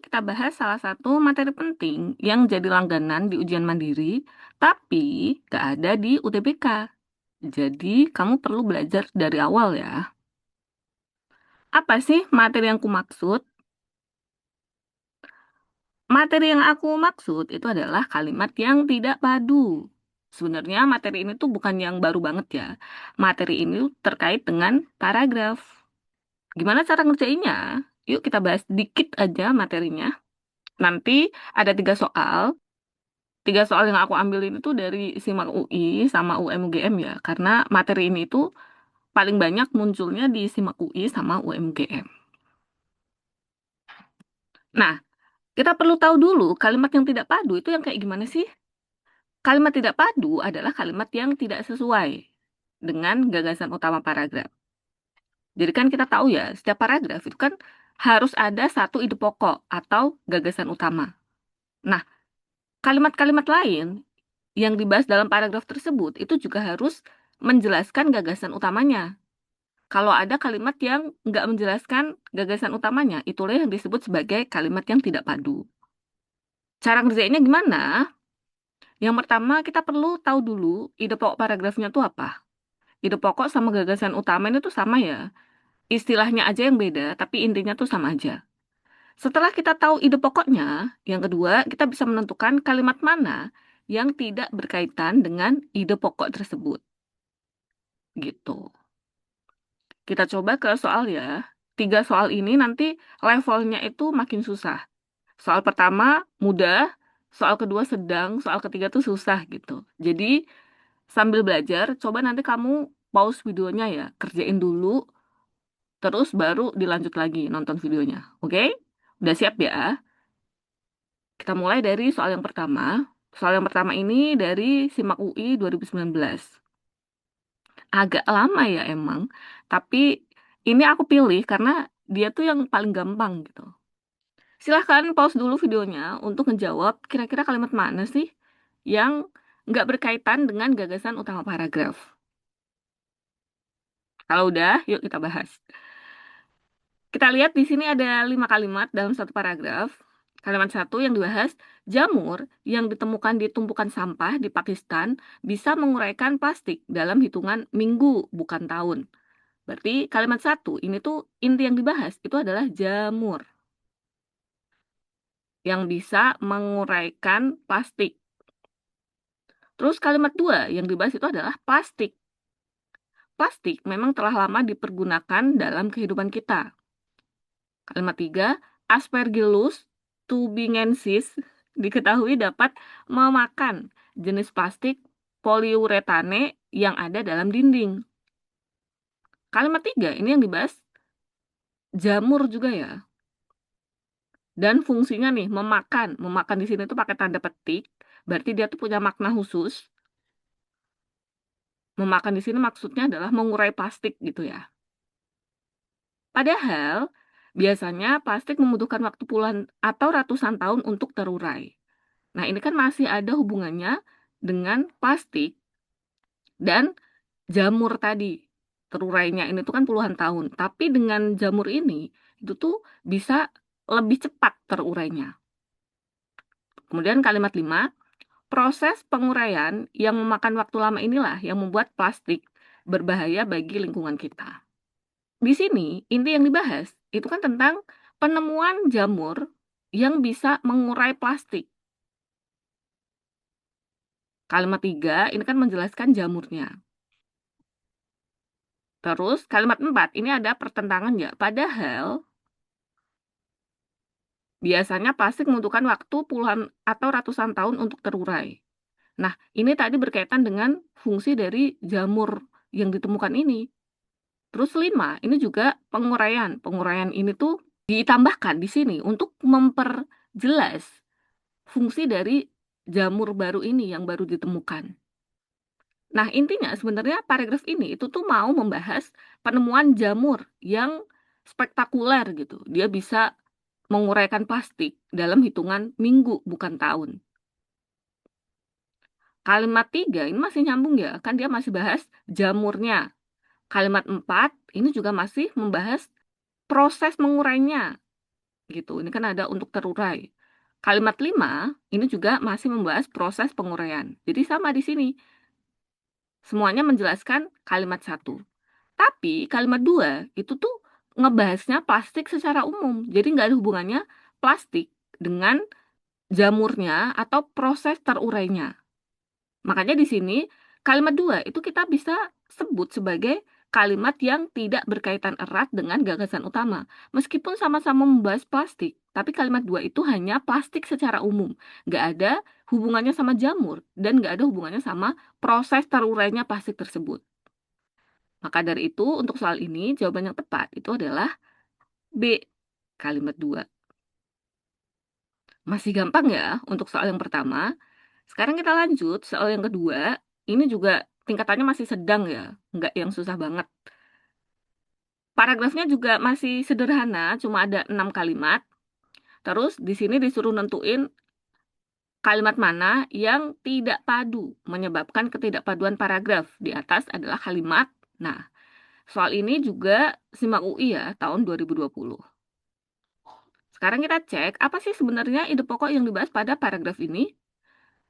kita bahas salah satu materi penting yang jadi langganan di ujian mandiri, tapi gak ada di UTBK. Jadi, kamu perlu belajar dari awal ya. Apa sih materi yang aku maksud? Materi yang aku maksud itu adalah kalimat yang tidak padu. Sebenarnya materi ini tuh bukan yang baru banget ya. Materi ini tuh terkait dengan paragraf. Gimana cara ngerjainnya? Yuk kita bahas dikit aja materinya. Nanti ada 3 soal. 3 soal yang aku ambil ini tuh dari SIMAK UI sama UMGM ya. Karena materi ini tuh paling banyak munculnya di SIMAK UI sama UMGM. Nah, kita perlu tahu dulu kalimat yang tidak padu itu yang kayak gimana sih? Kalimat tidak padu adalah kalimat yang tidak sesuai dengan gagasan utama paragraf. Jadi kan kita tahu ya, setiap paragraf itu kan harus ada satu ide pokok atau gagasan utama. Nah, kalimat-kalimat lain yang dibahas dalam paragraf tersebut itu juga harus menjelaskan gagasan utamanya. Kalau ada kalimat yang nggak menjelaskan gagasan utamanya, itulah yang disebut sebagai kalimat yang tidak padu. Cara ngerjainnya gimana? Yang pertama, kita perlu tahu dulu ide pokok paragrafnya itu apa. Ide pokok sama gagasan utama ini tuh sama ya. Istilahnya aja yang beda, tapi intinya tuh sama aja. Setelah kita tahu ide pokoknya, yang kedua, kita bisa menentukan kalimat mana yang tidak berkaitan dengan ide pokok tersebut. Gitu. Kita coba ke soal ya. 3 soal ini nanti levelnya itu makin susah. Soal pertama mudah, soal kedua sedang, soal ketiga tuh susah gitu. Jadi sambil belajar, coba nanti kamu pause videonya ya, kerjain dulu, terus baru dilanjut lagi nonton videonya. Oke? Udah siap ya? Kita mulai dari soal yang pertama. Soal yang pertama ini dari SIMAK UI 2019. Agak lama ya emang, tapi ini aku pilih karena dia tuh yang paling gampang gitu. Silahkan pause dulu videonya untuk menjawab kira-kira kalimat mana sih yang nggak berkaitan dengan gagasan utama paragraf. Kalau udah, yuk kita bahas. Kita lihat di sini ada 5 kalimat dalam satu paragraf. Kalimat satu yang dibahas, jamur yang ditemukan di tumpukan sampah di Pakistan bisa menguraikan plastik dalam hitungan minggu, bukan tahun. Berarti kalimat satu ini tuh inti yang dibahas itu adalah jamur yang bisa menguraikan plastik. Terus kalimat dua yang dibahas itu adalah plastik. Plastik memang telah lama dipergunakan dalam kehidupan kita. Kalimat tiga, Aspergillus tuminensis diketahui dapat memakan jenis plastik poliuretane yang ada dalam dinding. Kalimat tiga ini yang dibahas jamur juga ya. Dan fungsinya nih memakan. Memakan di sini tuh pakai tanda petik. Berarti dia tuh punya makna khusus. Memakan di sini maksudnya adalah mengurai plastik gitu ya. Padahal biasanya plastik membutuhkan waktu puluhan atau ratusan tahun untuk terurai. Nah, ini kan masih ada hubungannya dengan plastik dan jamur tadi. Terurainya ini tuh kan puluhan tahun. Tapi dengan jamur ini, itu tuh bisa lebih cepat terurainya. Kemudian kalimat 5, proses penguraian yang memakan waktu lama inilah yang membuat plastik berbahaya bagi lingkungan kita. Di sini, inti yang dibahas itu kan tentang penemuan jamur yang bisa mengurai plastik. Kalimat 3 ini kan menjelaskan jamurnya. Terus kalimat 4 ini ada pertentangan ya. Padahal biasanya plastik membutuhkan waktu puluhan atau ratusan tahun untuk terurai. Nah, ini tadi berkaitan dengan fungsi dari jamur yang ditemukan ini. Terus 5, ini juga penguraian. Penguraian ini tuh ditambahkan di sini untuk memperjelas fungsi dari jamur baru ini yang baru ditemukan. Nah, intinya sebenarnya paragraf ini itu tuh mau membahas penemuan jamur yang spektakuler gitu. Dia bisa menguraikan plastik dalam hitungan minggu, bukan tahun. Kalimat 3 ini masih nyambung ya, kan dia masih bahas jamurnya. Kalimat 4 ini juga masih membahas proses mengurainya. gitu. Ini kan ada untuk terurai. Kalimat 5 ini juga masih membahas proses penguraian. Jadi sama di sini. Semuanya menjelaskan kalimat 1. Tapi kalimat 2 itu tuh ngebahasnya plastik secara umum. Jadi nggak ada hubungannya plastik dengan jamurnya atau proses terurainya. Makanya di sini kalimat 2 itu kita bisa sebut sebagai kalimat yang tidak berkaitan erat dengan gagasan utama. Meskipun sama-sama membahas plastik, tapi kalimat 2 itu hanya plastik secara umum. Nggak ada hubungannya sama jamur dan nggak ada hubungannya sama proses terurainya plastik tersebut. Maka dari itu, untuk soal ini, jawaban yang tepat itu adalah B, kalimat 2. Masih gampang ya untuk soal yang pertama. Sekarang kita lanjut, soal yang kedua. Ini juga tingkatannya masih sedang ya, nggak yang susah banget. Paragrafnya juga masih sederhana, cuma ada 6 kalimat. Terus di sini disuruh nentuin kalimat mana yang tidak padu, menyebabkan ketidakpaduan paragraf. Di atas adalah kalimat. Nah, soal ini juga SIMAK UI ya, tahun 2020. Sekarang kita cek, apa sih sebenarnya ide pokok yang dibahas pada paragraf ini?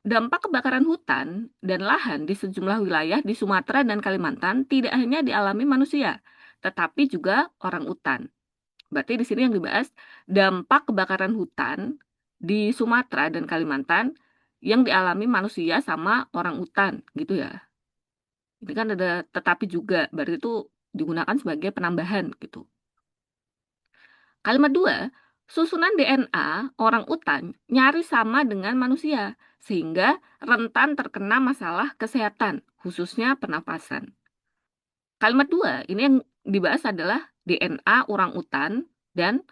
Dampak kebakaran hutan dan lahan di sejumlah wilayah di Sumatera dan Kalimantan tidak hanya dialami manusia, tetapi juga orang utan. Berarti di sini yang dibahas dampak kebakaran hutan di Sumatera dan Kalimantan yang dialami manusia sama orang utan, gitu ya. Ini kan ada tetapi juga, berarti itu digunakan sebagai penambahan gitu. Kalimat 2, susunan DNA orang utan nyaris sama dengan manusia, sehingga rentan terkena masalah kesehatan, khususnya pernapasan. Kalimat 2, ini yang dibahas adalah DNA orang utan dan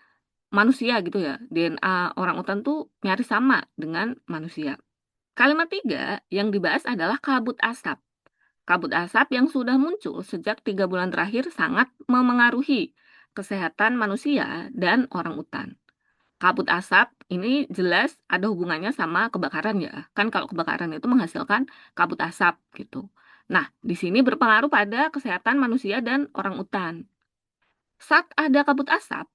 manusia gitu ya. DNA orang utan tuh nyaris sama dengan manusia. Kalimat 3 yang dibahas adalah kabut asap. Kabut asap yang sudah muncul sejak 3 bulan terakhir sangat memengaruhi kesehatan manusia dan orang utan. Kabut asap ini jelas ada hubungannya sama kebakaran ya. Kan kalau kebakaran itu menghasilkan kabut asap gitu. Nah, di sini berpengaruh pada kesehatan manusia dan orang utan. Saat ada kabut asap,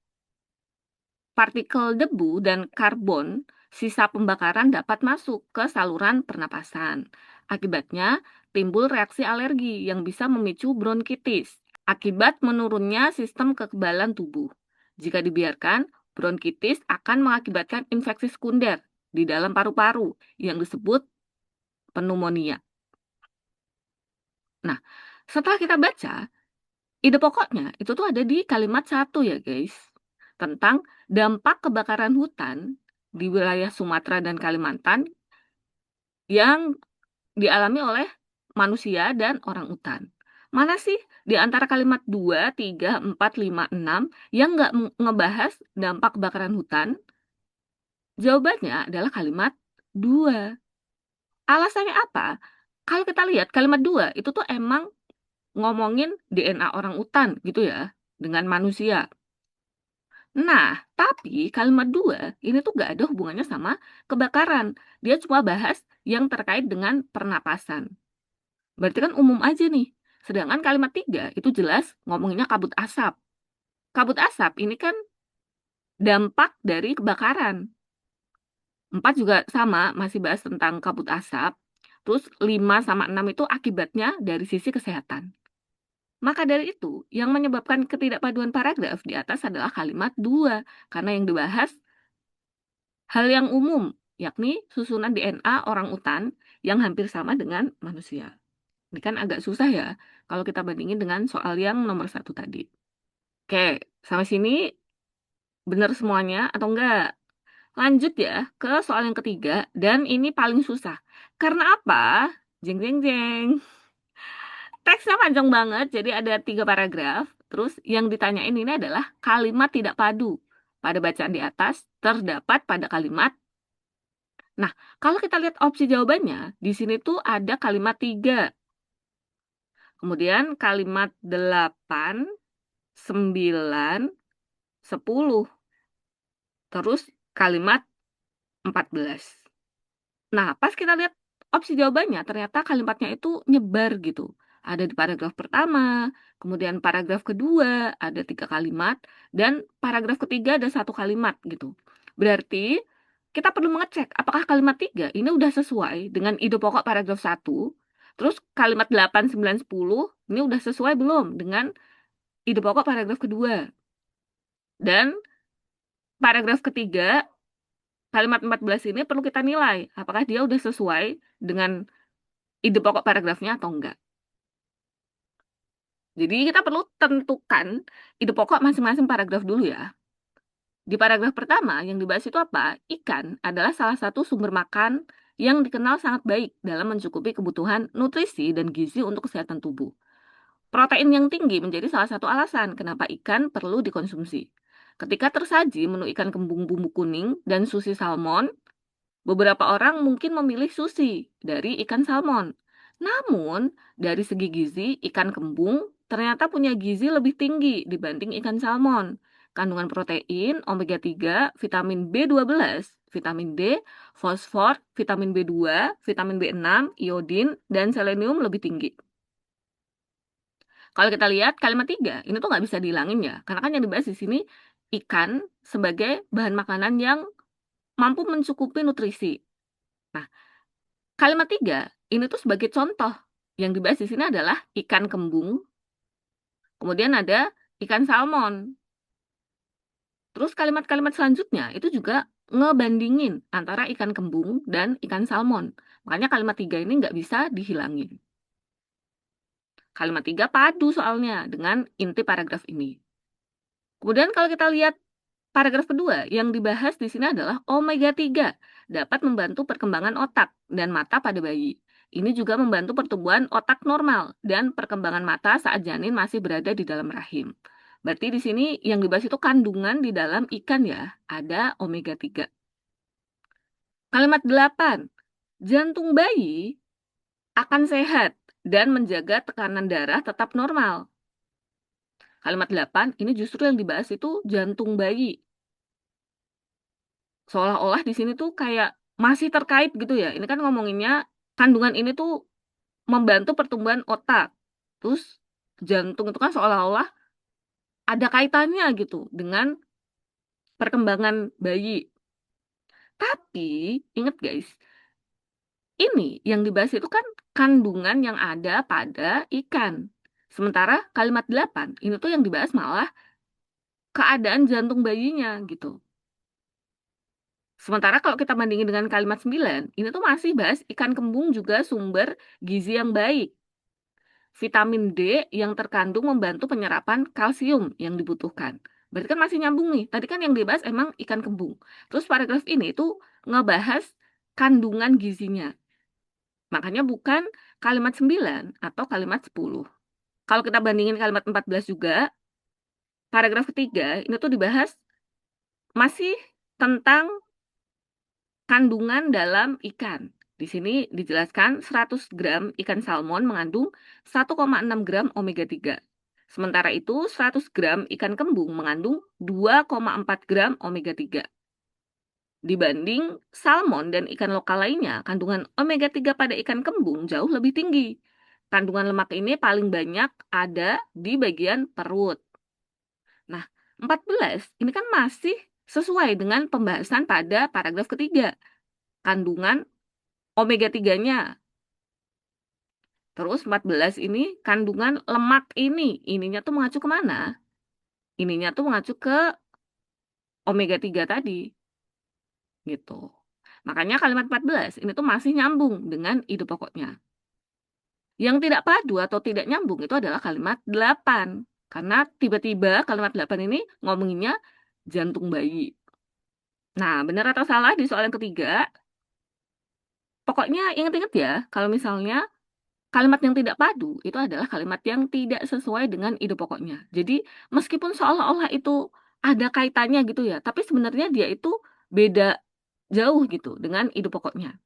partikel debu dan karbon sisa pembakaran dapat masuk ke saluran pernapasan. Akibatnya, timbul reaksi alergi yang bisa memicu bronkitis akibat menurunnya sistem kekebalan tubuh. Jika dibiarkan, bronkitis akan mengakibatkan infeksi sekunder di dalam paru-paru yang disebut pneumonia. Nah, setelah kita baca, ide pokoknya itu tuh ada di kalimat 1 ya guys, tentang dampak kebakaran hutan di wilayah Sumatera dan Kalimantan yang dialami oleh manusia dan orang utan. Mana sih di antara kalimat 2, 3, 4, 5, 6 yang nggak ngebahas dampak kebakaran hutan? Jawabannya adalah kalimat 2. Alasannya apa? Kalau kita lihat kalimat 2 itu tuh emang ngomongin DNA orang utan gitu ya, dengan manusia. Nah, tapi kalimat 2 ini tuh gak ada hubungannya sama kebakaran. Dia cuma bahas yang terkait dengan pernapasan. Berarti kan umum aja nih. Sedangkan kalimat 3 itu jelas ngomonginnya kabut asap. Kabut asap ini kan dampak dari kebakaran. 4 juga sama, masih bahas tentang kabut asap. Terus 5 sama 6 itu akibatnya dari sisi kesehatan. Maka dari itu, yang menyebabkan ketidakpaduan paragraf di atas adalah kalimat 2, karena yang dibahas hal yang umum, yakni susunan DNA orang utan yang hampir sama dengan manusia. Ini kan agak susah ya, kalau kita bandingin dengan soal yang nomor 1 tadi. Oke, sampai sini benar semuanya atau enggak? Lanjut ya ke soal yang ketiga, dan ini paling susah. Karena apa? Jeng jeng jeng. Teksnya panjang banget, jadi ada 3 paragraf. Terus yang ditanyain ini adalah kalimat tidak padu. Pada bacaan di atas terdapat pada kalimat. Nah, kalau kita lihat opsi jawabannya, di sini tuh ada kalimat 3. Kemudian kalimat 8, 9, 10. Terus kalimat 14. Nah, pas kita lihat opsi jawabannya, ternyata kalimatnya itu nyebar gitu. Ada di paragraf pertama, kemudian paragraf kedua ada 3 kalimat, dan paragraf ketiga ada 1 kalimat gitu. Berarti kita perlu mengecek apakah kalimat 3 ini udah sesuai dengan ide pokok paragraf 1, terus kalimat 8, 9, 10 ini udah sesuai belum dengan ide pokok paragraf kedua. Dan paragraf ketiga, kalimat 14 ini perlu kita nilai apakah dia udah sesuai dengan ide pokok paragrafnya atau enggak. Jadi kita perlu tentukan ide pokok masing-masing paragraf dulu ya. Di paragraf pertama yang dibahas itu apa? Ikan adalah salah satu sumber makan yang dikenal sangat baik dalam mencukupi kebutuhan nutrisi dan gizi untuk kesehatan tubuh. Protein yang tinggi menjadi salah satu alasan kenapa ikan perlu dikonsumsi. Ketika tersaji menu ikan kembung bumbu kuning dan sushi salmon, beberapa orang mungkin memilih sushi dari ikan salmon. Namun, dari segi gizi, ikan kembung ternyata punya gizi lebih tinggi dibanding ikan salmon. Kandungan protein, omega 3, vitamin B12, vitamin D, fosfor, vitamin B2, vitamin B6, iodin, dan selenium lebih tinggi. Kalau kita lihat kalimat 3, ini tuh nggak bisa dihilangin ya. Karena kan yang dibahas di sini ikan sebagai bahan makanan yang mampu mencukupi nutrisi. Nah, kalimat 3 ini tuh sebagai contoh. Yang dibahas di sini adalah ikan kembung, kemudian ada ikan salmon. Terus kalimat-kalimat selanjutnya itu juga ngebandingin antara ikan kembung dan ikan salmon. Makanya kalimat 3 ini nggak bisa dihilangin. Kalimat 3 padu soalnya dengan inti paragraf ini. Kemudian kalau kita lihat paragraf kedua, yang dibahas di sini adalah omega 3 dapat membantu perkembangan otak dan mata pada bayi. Ini juga membantu pertumbuhan otak normal dan perkembangan mata saat janin masih berada di dalam rahim. Berarti di sini yang dibahas itu kandungan di dalam ikan ya, ada omega 3. Kalimat 8, jantung bayi akan sehat dan menjaga tekanan darah tetap normal. Kalimat 8, ini justru yang dibahas itu jantung bayi. Seolah-olah di sini tuh kayak masih terkait gitu ya. Ini kan ngomonginnya kandungan ini tuh membantu pertumbuhan otak. Terus jantung itu kan seolah-olah ada kaitannya gitu dengan perkembangan bayi. Tapi inget guys, ini yang dibahas itu kan kandungan yang ada pada ikan. Sementara kalimat 8 ini tuh yang dibahas malah keadaan jantung bayinya gitu. Sementara kalau kita bandingin dengan kalimat 9, ini tuh masih bahas ikan kembung juga sumber gizi yang baik. Vitamin D yang terkandung membantu penyerapan kalsium yang dibutuhkan. Berarti kan masih nyambung nih. Tadi kan yang dibahas emang ikan kembung. Terus paragraf ini itu ngebahas kandungan gizinya. Makanya bukan kalimat 9 atau kalimat 10. Kalau kita bandingin kalimat 14 juga, paragraf ketiga ini tuh dibahas masih tentang kandungan dalam ikan. Di sini dijelaskan 100 gram ikan salmon mengandung 1,6 gram omega 3. Sementara itu 100 gram ikan kembung mengandung 2,4 gram omega 3. Dibanding salmon dan ikan lokal lainnya, kandungan omega 3 pada ikan kembung jauh lebih tinggi. Kandungan lemak ini paling banyak ada di bagian perut. Nah, 14 ini kan masih sesuai dengan pembahasan pada paragraf ketiga. Kandungan omega 3-nya. Terus 14 ini kandungan lemak ini. Ininya tuh mengacu kemana? Ininya tuh mengacu ke omega 3 tadi. Gitu. Makanya kalimat 14 ini tuh masih nyambung dengan ide pokoknya. Yang tidak padu atau tidak nyambung itu adalah kalimat 8. Karena tiba-tiba kalimat 8 ini ngomonginnya jantung bayi. Nah, benar atau salah di soal yang ketiga? Pokoknya ingat-ingat ya, kalau misalnya kalimat yang tidak padu itu adalah kalimat yang tidak sesuai dengan ide pokoknya. Jadi, meskipun seolah-olah itu ada kaitannya gitu ya, tapi sebenarnya dia itu beda jauh gitu dengan ide pokoknya.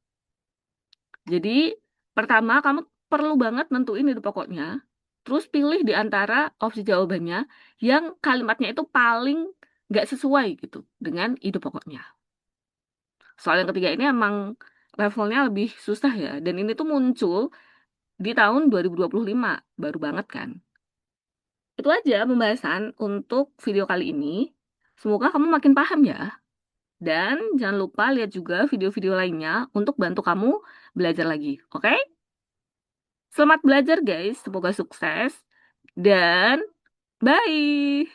Jadi, pertama kamu perlu banget nentuin ide pokoknya, terus pilih di antara opsi jawabannya yang kalimatnya itu paling nggak sesuai gitu dengan ide pokoknya. Soal yang ketiga ini emang levelnya lebih susah ya, dan ini tuh muncul di tahun 2025. Baru banget kan? Itu aja pembahasan untuk video kali ini. Semoga kamu makin paham ya. Dan jangan lupa lihat juga video-video lainnya untuk bantu kamu belajar lagi. Oke? Selamat belajar guys, semoga sukses. Dan bye!